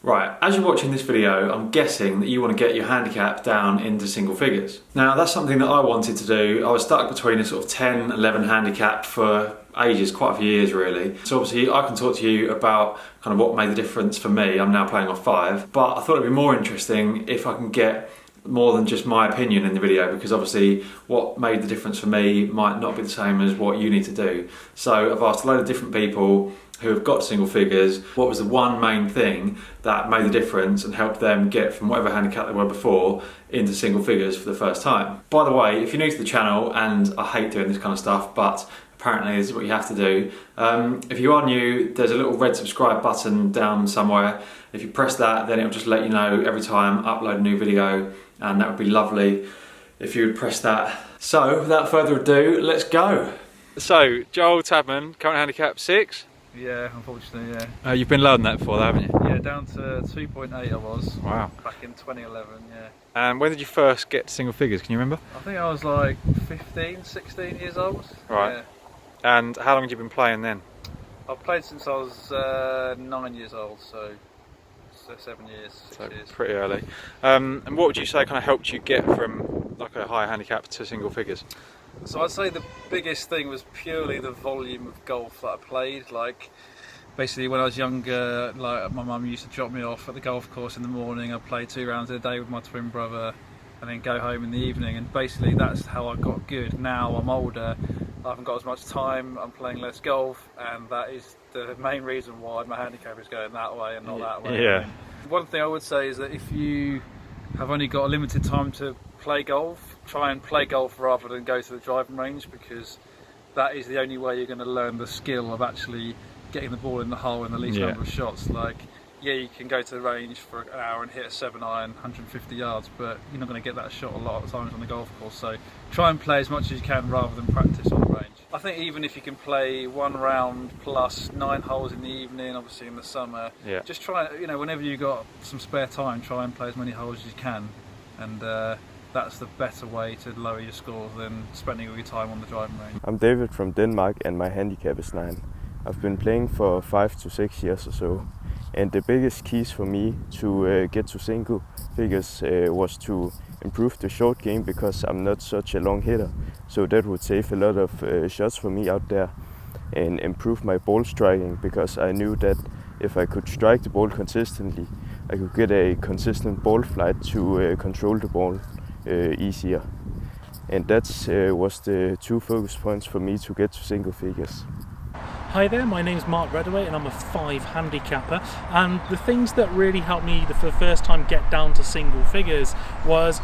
Right, as you're watching this video, I'm guessing that you want to get your handicap down into single figures. Now, that's something that I wanted to do. I was stuck between a sort of 10, 11 handicap for ages, quite a few years really. So obviously I can talk to you about kind of what made the difference for me. I'm now playing off 5, but I thought it'd be more interesting if I can get more than just my opinion in the video, because obviously what made the difference for me might not be the same as what you need to do. So I've asked a load of different people who have got single figures, what was the one main thing that made the difference and helped them get from whatever handicap they were before into single figures for the first time. By the way, if you're new to the channel, and I hate doing this kind of stuff, but apparently this is what you have to do. If you are new, there's a little red subscribe button down somewhere. If you press that, then it'll just let you know every time I upload a new video, and that would be lovely if you would press that. So without further ado, let's go. So Joel Tabman, current handicap 6. Yeah, unfortunately, yeah. You've been low on that before, haven't you? Yeah, down to 2.8 I was. Wow. Back in 2011, yeah. And when did you first get single figures, can you remember? I think I was like 15, 16 years old. Right. Yeah. And how long had you been playing then? I've played since I was 9 years old, so 7 years, 6 years. Pretty early. And what would you say kind of helped you get from like a high handicap to single figures? So I'd say the biggest thing was purely the volume of golf that I played. Like, basically when I was younger, like my mum used to drop me off at the golf course in the morning. I'd play 2 rounds a day with my twin brother and then go home in the evening, and basically that's how I got good. Now I'm older, I haven't got as much time, I'm playing less golf, and that is the main reason why my handicap is going that way and not that way. Yeah. One thing I would say is that if you have only got a limited time to play golf, try and play golf rather than go to the driving range, because that is the only way you're going to learn the skill of actually getting the ball in the hole in the least number of shots. Like, yeah, you can go to the range for an hour and hit a 7-iron, 150 yards, but you're not going to get that shot a lot of times on the golf course. So try and play as much as you can rather than practice on the range. I think even if you can play 1 round plus 9 holes in the evening, obviously in the summer, just try, you know, whenever you've got some spare time, try and play as many holes as you can. And that's the better way to lower your scores than spending all your time on the driving range. I'm David from Denmark, and my handicap is 9. I've been playing for 5 to 6 years or so, and the biggest keys for me to get to single figures was to improve the short game, because I'm not such a long hitter, so that would save a lot of shots for me out there, and improve my ball striking, because I knew that if I could strike the ball consistently, I could get a consistent ball flight to control the ball easier. And that was the 2 focus points for me to get to single figures. Hi there, my name's Mark Redaway and I'm a 5 handicapper, and the things that really helped me for the first time get down to single figures was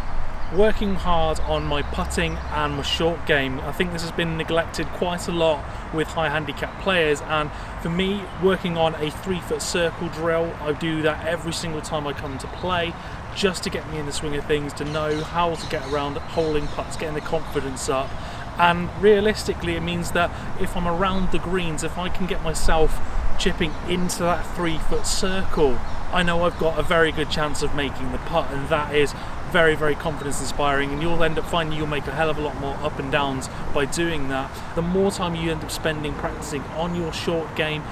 working hard on my putting and my short game. I think this has been neglected quite a lot with high handicap players, and for me, working on a 3-foot circle drill, I do that every single time I come to play, just to get me in the swing of things, to know how to get around holding putts, getting the confidence up. And realistically, it means that if I'm around the greens, if I can get myself chipping into that 3-foot circle, I know I've got a very good chance of making the putt, and that is very, very confidence inspiring, and you'll end up finding you'll make a hell of a lot more up and downs by doing that. The more time you end up spending practicing on your short game,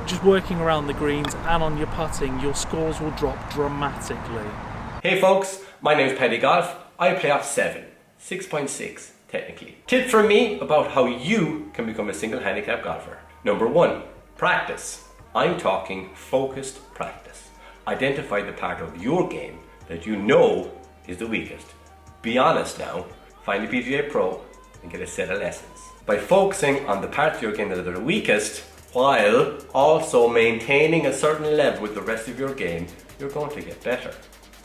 just working around the greens and on your putting, your scores will drop dramatically. Hey folks, my name is Paddy Golf. I play off 7, 6.6 technically. Tip from me about how you can become a single handicap golfer. Number 1, practice. I'm talking focused practice. Identify the part of your game that you know is the weakest. Be honest now, find a PGA Pro and get a set of lessons. By focusing on the parts of your game that are the weakest, while also maintaining a certain level with the rest of your game, you're going to get better.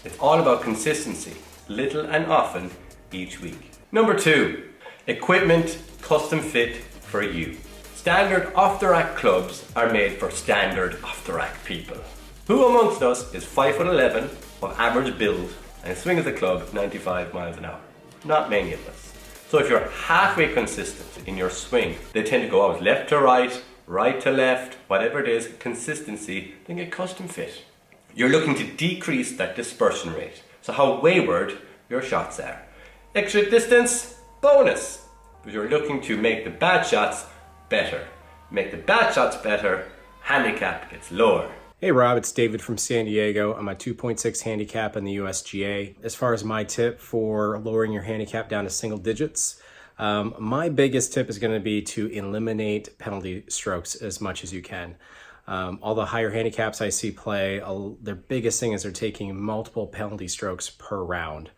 It's all about consistency, little and often, each week. Number 2, equipment custom fit for you. Standard off-the-rack clubs are made for standard off-the-rack people. Who amongst us is 5'11", of average build, and swings the club 95 miles an hour? Not many of us. So if you're halfway consistent in your swing, they tend to go out left to right, right to left, whatever it is, consistency, then get custom fit. You're looking to decrease that dispersion rate, so how wayward your shots are. Extra distance, bonus. But you're looking to make the bad shots better. Make the bad shots better, handicap gets lower. Hey Rob, it's David from San Diego. I'm a 2.6 handicap in the USGA. As far as my tip for lowering your handicap down to single digits, my biggest tip is going to be to eliminate penalty strokes as much as you can. All the higher handicaps I see play, their biggest thing is they're taking multiple penalty strokes per round.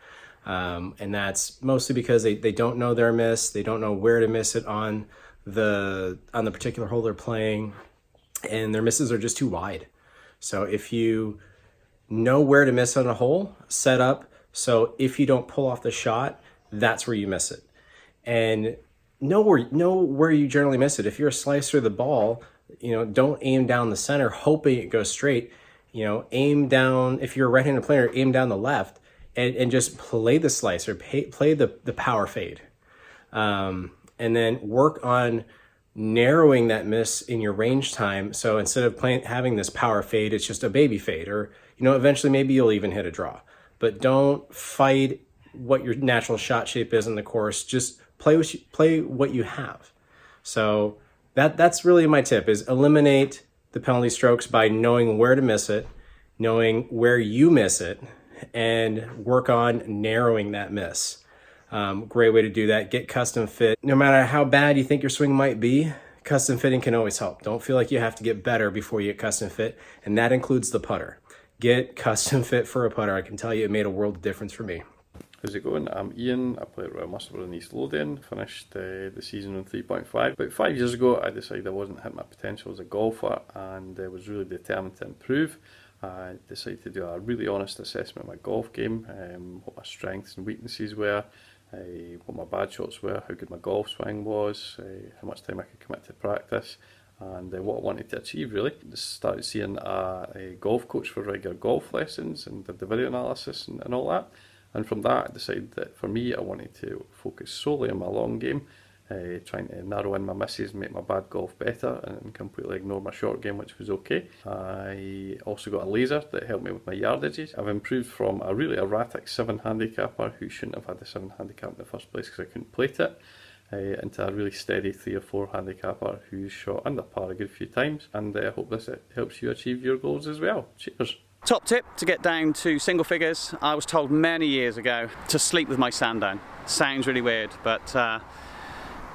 And that's mostly because they don't know their miss, they don't know where to miss it on the particular hole they're playing, and their misses are just too wide. So if you know where to miss on a hole, set up so if you don't pull off the shot, that's where you miss it. And know where you generally miss it. If you're a slicer of the ball, don't aim down the center hoping it goes straight. Aim down, if you're a right-handed player, aim down the left and just play the slicer, play the power fade. And then work on narrowing that miss in your range time. So instead of having this power fade, it's just a baby fade, or eventually maybe you'll even hit a draw. But don't fight what your natural shot shape is in the course. Just play what you have. So that's really my tip, is eliminate the penalty strokes by knowing where to miss it, knowing where you miss it, and work on narrowing that miss. Great way to do that. Get custom fit. No matter how bad you think your swing might be, custom fitting can always help. Don't feel like you have to get better before you get custom fit, and that includes the putter. Get custom fit for a putter. I can tell you it made a world of difference for me. How's it going? I'm Ian. I play at Royal Musselburgh in East Lothian. Finished the season on 3.5. About 5 years ago, I decided I wasn't hitting my potential as a golfer, and was really determined to improve. I decided to do a really honest assessment of my golf game, what my strengths and weaknesses were, what my bad shots were, how good my golf swing was, how much time I could commit to practice, and what I wanted to achieve really. Just started seeing a golf coach for regular golf lessons and did the video analysis and all that. And from that I decided that for me I wanted to focus solely on my long game, trying to narrow in my misses and make my bad golf better and completely ignore my short game, which was okay. I also got a laser that helped me with my yardages. I've improved from a really erratic 7 handicapper who shouldn't have had the 7 handicap in the first place because I couldn't plate it, into a really steady 3 or 4 handicapper who's shot under par a good few times, and I hope this helps you achieve your goals as well. Cheers! Top tip to get down to single figures. I was told many years ago to sleep with my sand down. Sounds really weird, but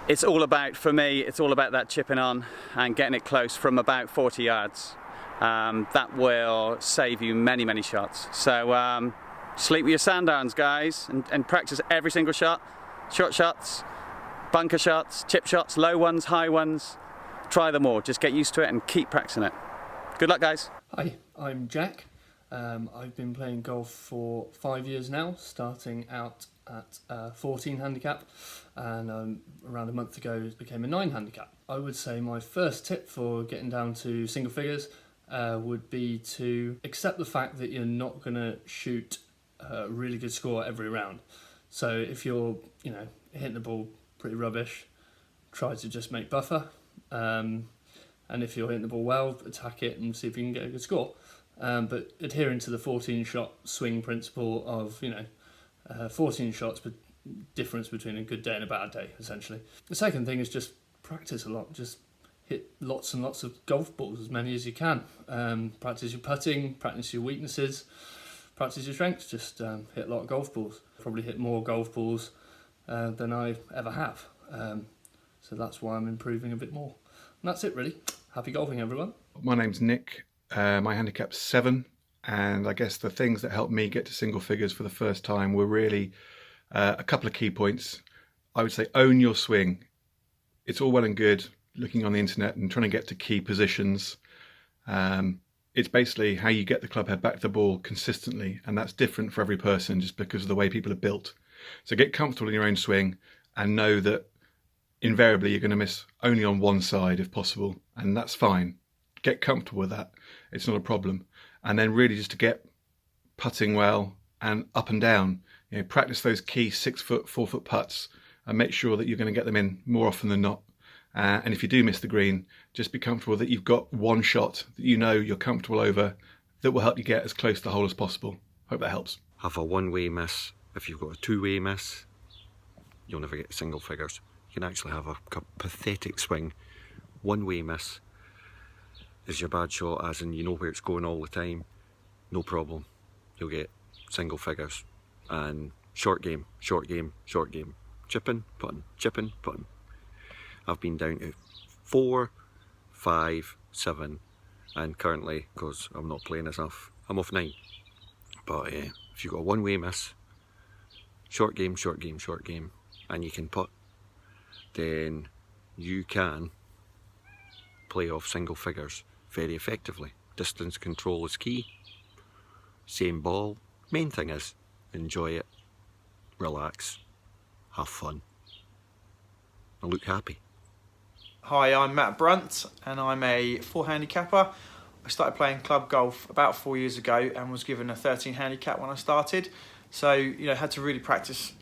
it's all about, for me, it's all about that chipping on and getting it close from about 40 yards. That will save you many, many shots. So sleep with your sand downs, guys, and practice every single shot. Short shots, bunker shots, chip shots, low ones, high ones. Try them all. Just get used to it and keep practicing it. Good luck, guys. Hi, I'm Jack. I've been playing golf for 5 years now, starting out at 14 handicap, and around a month ago it became a 9 handicap. I would say my first tip for getting down to single figures would be to accept the fact that you're not going to shoot a really good score every round. So if you're hitting the ball pretty rubbish, try to just make buffer, and if you're hitting the ball well, attack it and see if you can get a good score. But adhering to the 14 shot swing principle of 14 shots, but difference between a good day and a bad day, essentially. The second thing is just practice a lot. Just hit lots and lots of golf balls, as many as you can. Practice your putting, practice your weaknesses, practice your strengths. Just hit a lot of golf balls. Probably hit more golf balls than I ever have. So that's why I'm improving a bit more. And that's it, really. Happy golfing, everyone. My name's Nick. My handicap's 7, and I guess the things that helped me get to single figures for the first time were really a couple of key points. I would say own your swing. It's all well and good looking on the internet and trying to get to key positions. It's basically how you get the club head back to the ball consistently, and that's different for every person just because of the way people are built. So get comfortable in your own swing and know that invariably you're going to miss only on one side if possible, and that's fine. Get comfortable with that. It's not a problem. And then really just to get putting well and up and down. Practice those key 6 foot, 4 foot putts and make sure that you're going to get them in more often than not. And if you do miss the green, just be comfortable that you've got one shot that you're comfortable over that will help you get as close to the hole as possible. Hope that helps. Have a one-way miss. If you've got a two-way miss, you'll never get single figures. You can actually have a pathetic swing, one-way miss. is your bad shot, as in you know where it's going all the time, no problem. You'll get single figures. And short game, short game, short game. Chipping, putting, chipping, putting. I've been down to 4, 5, 7, and currently, because I'm not playing enough, I'm off 9. But if you've got a one-way miss, short game, short game, short game, and you can putt, then you can play off single figures very effectively. Distance control is key. Same ball. Main thing is, enjoy it, relax, have fun, and look happy. Hi, I'm Matt Brunt and I'm a 4 handicapper. I started playing club golf about 4 years ago and was given a 13 handicap when I started. So, you know, had to really practice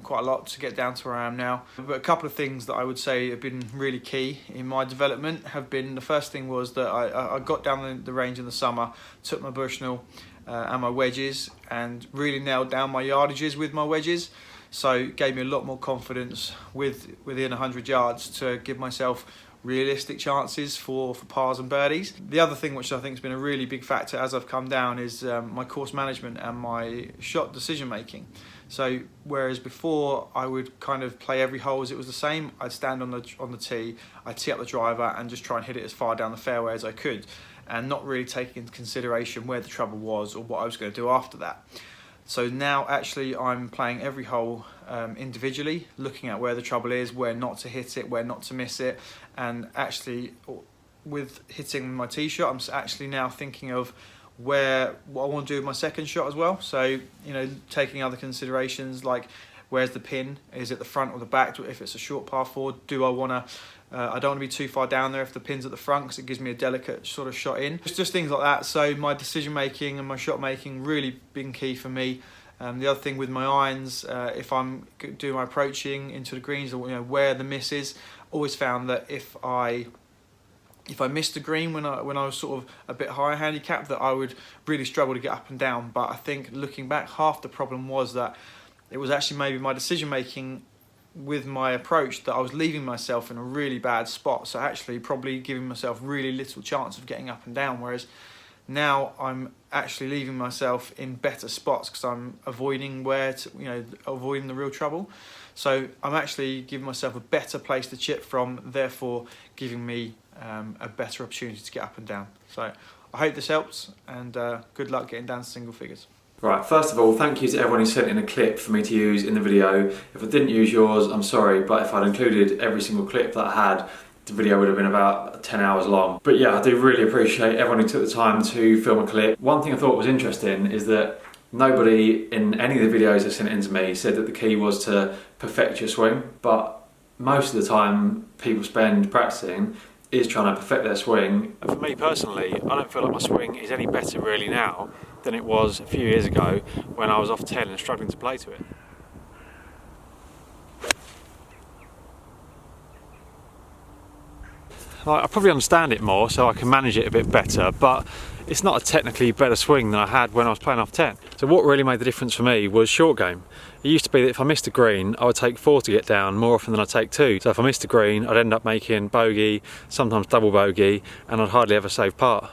quite a lot to get down to where I am now. But a couple of things that I would say have been really key in my development have been, the first thing was that I got down the range in the summer, took my Bushnell and my wedges and really nailed down my yardages with my wedges. So it gave me a lot more confidence within 100 yards to give myself realistic chances for pars and birdies. The other thing which I think has been a really big factor as I've come down is my course management and my shot decision making. So whereas before I would kind of play every hole as it was the same, I'd stand on the tee, I'd tee up the driver and just try and hit it as far down the fairway as I could, and not really taking into consideration where the trouble was or what I was going to do after that. So now actually I'm playing every hole individually, looking at where the trouble is, where not to hit it, where not to miss it, and actually with hitting my tee shot, I'm actually now thinking of what I want to do with my second shot as well. So, you know, taking other considerations like where's the pin, is it the front or the back, if it's a short par 4, do I want to, I don't want to be too far down there if the pin's at the front because it gives me a delicate sort of shot in. It's just things like that. So my decision making and my shot making really been key for me. The other thing with my irons, if I'm doing my approaching into the greens, or you know where the miss is, always found that if I missed the green when I was sort of a bit higher handicap, that I would really struggle to get up and down. But I think looking back, half the problem was that it was actually maybe my decision making with my approach that I was leaving myself in a really bad spot. So actually probably giving myself really little chance of getting up and down. Whereas now I'm actually leaving myself in better spots because I'm avoiding avoiding the real trouble. So I'm actually giving myself a better place to chip from, therefore giving me a better opportunity to get up and down. So I hope this helps, and good luck getting down to single figures. Right, first of all, thank you to everyone who sent in a clip for me to use in the video. If I didn't use yours, I'm sorry, but if I'd included every single clip that I had, the video would have been about 10 hours long. But yeah, I do really appreciate everyone who took the time to film a clip. One thing I thought was interesting is that nobody in any of the videos that sent in to me said that the key was to perfect your swing, but most of the time people spend practicing is trying to perfect their swing. And for me personally, I don't feel like my swing is any better really now than it was a few years ago when I was off 10 and struggling to play to it. I probably understand it more, so I can manage it a bit better, but it's not a technically better swing than I had when I was playing off 10. So what really made the difference for me was short game. It used to be that if I missed a green, I would take 4 to get down more often than I'd take 2. So if I missed a green, I'd end up making bogey, sometimes double bogey, and I'd hardly ever save par.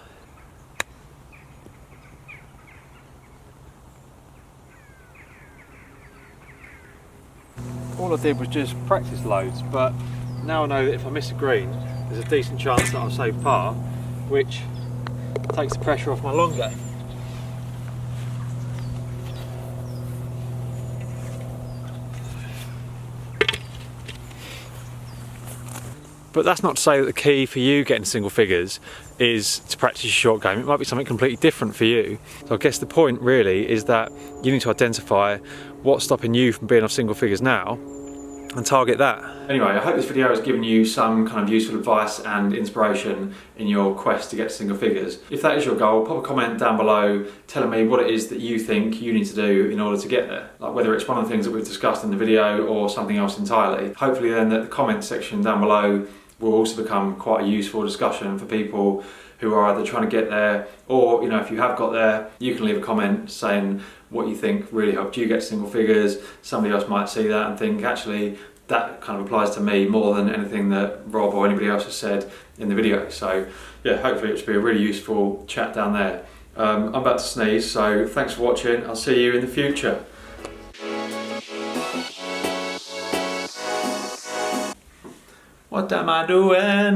All I did was just practice loads, but now I know that if I miss a green, there's a decent chance that I'll save par, which takes the pressure off my long game. But that's not to say that the key for you getting single figures is to practice your short game. It might be something completely different for you. So I guess the point really is that you need to identify what's stopping you from being off single figures now and target that. Anyway, I hope this video has given you some kind of useful advice and inspiration in your quest to get to single figures. If that is your goal, pop a comment down below telling me what it is that you think you need to do in order to get there. Like whether it's one of the things that we've discussed in the video or something else entirely. Hopefully then that the comment section down below will also become quite a useful discussion for people who are either trying to get there, or you know, if you have got there, you can leave a comment saying what you think really helped you get to single figures. Somebody else might see that and think, actually, that kind of applies to me more than anything that Rob or anybody else has said in the video. So yeah, hopefully it should be a really useful chat down there. I'm about to sneeze, so thanks for watching. I'll see you in the future. What am I doing?